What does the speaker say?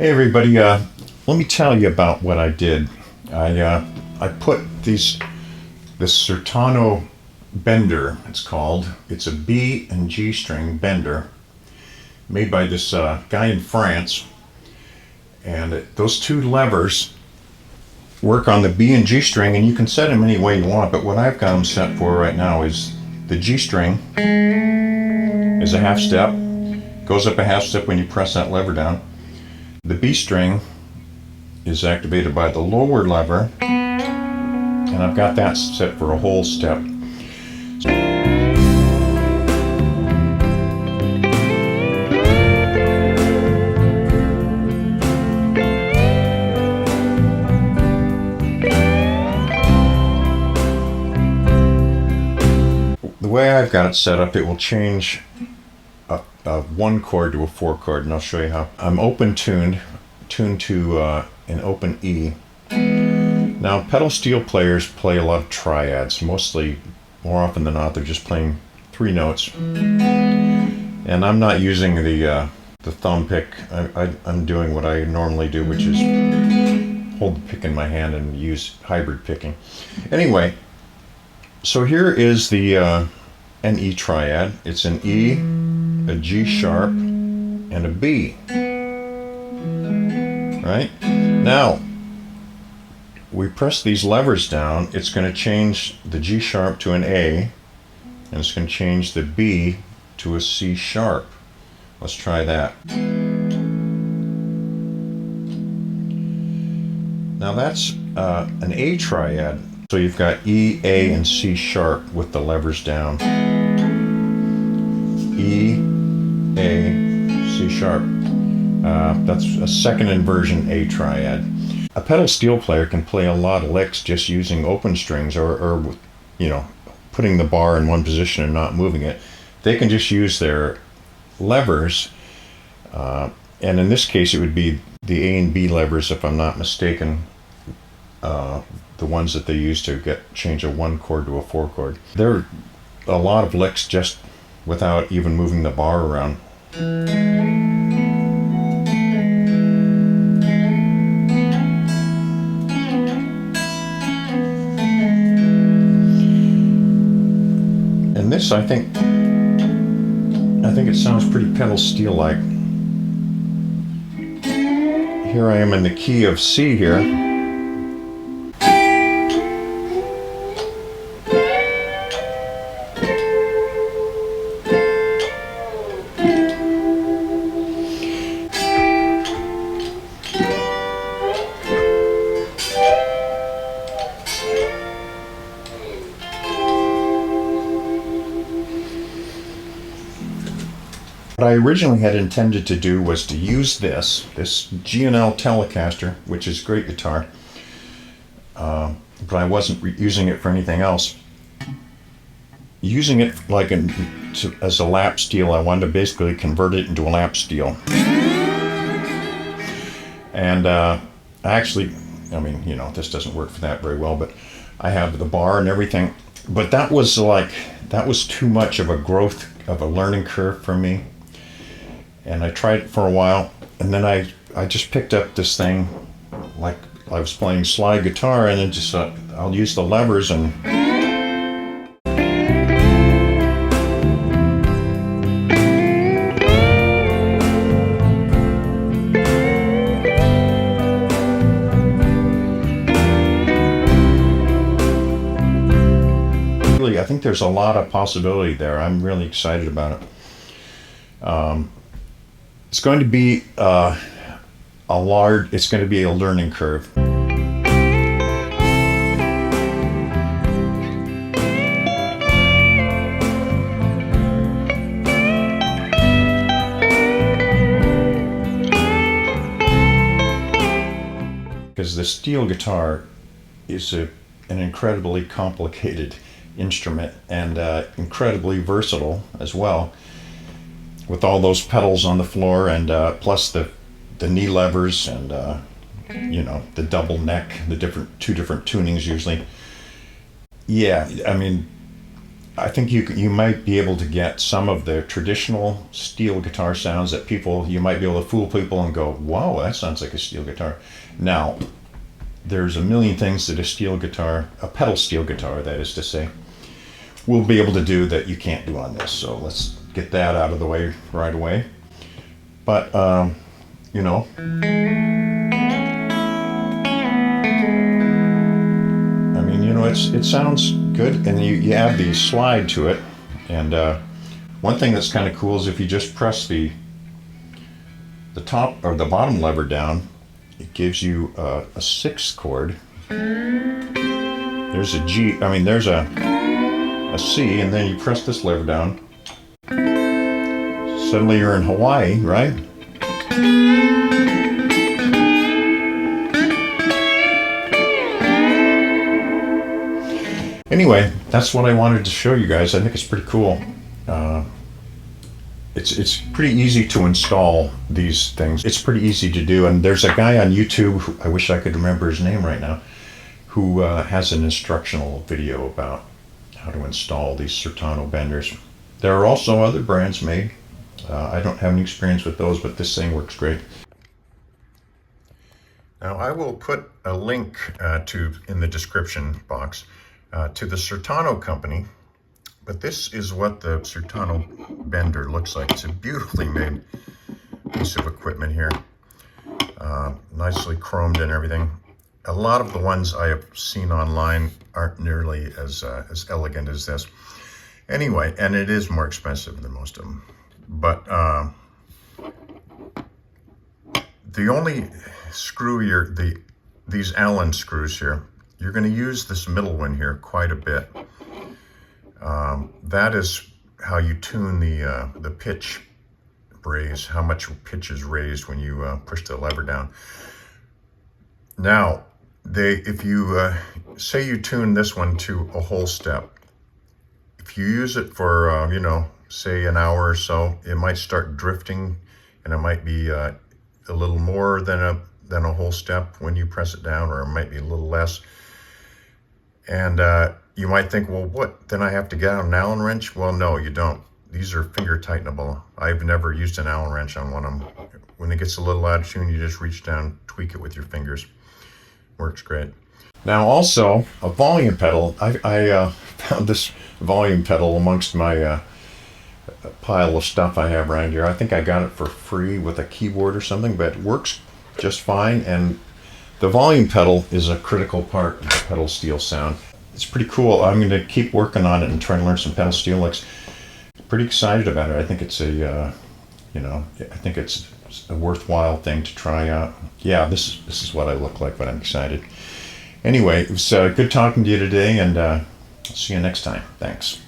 Hey everybody, let me tell you about what I did. I put this Certano bender, it's called. It's a B and G string bender made by this guy in France. And those two levers work on the B and G string, and you can set them any way you want, but what I've got them set for right now is the G string is a half step, goes up a half step when you press that lever down. The B string is activated by the lower lever, and I've got that set for a whole step. The way I've got it set up, it will change a 1 chord to a 4 chord, and I'll show you how. I'm tuned to an open E. Now, pedal steel players play a lot of triads. More often than not, they're just playing 3 notes. And I'm not using the thumb pick. I'm doing what I normally do, which is hold the pick in my hand and use hybrid picking. Anyway, so here is an E triad. It's an E, a G sharp, and a B. Right? Now, we press these levers down, it's going to change the G sharp to an A, and it's going to change the B to a C sharp. Let's try that. Now that's an A triad. So you've got E, A, and C sharp with the levers down. E, A, C sharp. That's a second inversion A triad. A pedal steel player can play a lot of licks just using open strings or putting the bar in one position and not moving it. They can just use their levers, and in this case it would be the A and B levers, if I'm not mistaken, the ones that they use to change a 1 chord to a 4 chord. There are a lot of licks just without even moving the bar around. And this, I think it sounds pretty pedal steel-like. Here I am in the key of C here. What I originally had intended to do was to use this G&L Telecaster, which is a great guitar, but I wasn't using it for anything else. Using it as a lap steel, I wanted to basically convert it into a lap steel. And this doesn't work for that very well, but I have the bar and everything. But that was too much of a learning curve for me. And I tried it for a while, and then I just picked up this thing like I was playing slide guitar, and then just I'll use the levers and really, I think there's a lot of possibility there. I'm really excited about it. It's going to be it's going to be a learning curve. Because the steel guitar is an incredibly complicated instrument and incredibly versatile as well, with all those pedals on the floor, and plus the knee levers and the double neck, the two different tunings usually. Yeah, I mean, I think you might be able to get some of the traditional steel guitar sounds that you might be able to fool people and go, wow, that sounds like a steel guitar. Now, there's a million things that a pedal steel guitar, that is to say, will be able to do that you can't do on this. So let's get that out of the way right away. But, you know, I mean, you know, it sounds good, and you add the slide to it. And one thing that's kind of cool is if you just press the top or the bottom lever down, it gives you a sixth chord. There's a G, I mean, there's a C, and then you press this lever down. Suddenly you're in Hawaii, right? Anyway, that's what I wanted to show you guys. I think it's pretty cool. It's pretty easy to install these things. It's pretty easy to do, and there's a guy on YouTube, I wish I could remember his name right now, who has an instructional video about how to install these Certano benders. There are also other brands made. I don't have any experience with those, but this thing works great. Now I will put a link in the description box to the Certano company, but this is what the Certano bender looks like. It's a beautifully made piece of equipment here, nicely chromed and everything. A lot of the ones I have seen online aren't nearly as elegant as this. Anyway, and it is more expensive than most of them. But the only screw these Allen screws here, you're going to use this middle one here quite a bit. That is how you tune the pitch raise, how much pitch is raised when you push the lever down. Now, if you say you tune this one to a whole step, if you use it for you know, say an hour or so, it might start drifting, and it might be a little more than a whole step when you press it down, or it might be a little less. And you might think, well, what? Then I have to get out an Allen wrench? Well, no, you don't. These are finger tightenable. I've never used an Allen wrench on one of them. When it gets a little out of tune, you just reach down, tweak it with your fingers. Works great. Now also, a volume pedal. I found this volume pedal amongst my pile of stuff I have around here. I think I got it for free with a keyboard or something, but it works just fine. And the volume pedal is a critical part of the pedal steel sound. It's pretty cool. I'm going to keep working on it and trying to learn some pedal steel licks. Pretty excited about it. I think it's you know, I think it's a worthwhile thing to try out. Yeah, this is what I look like when I'm excited. Anyway, it was good talking to you today, and I'll see you next time. Thanks.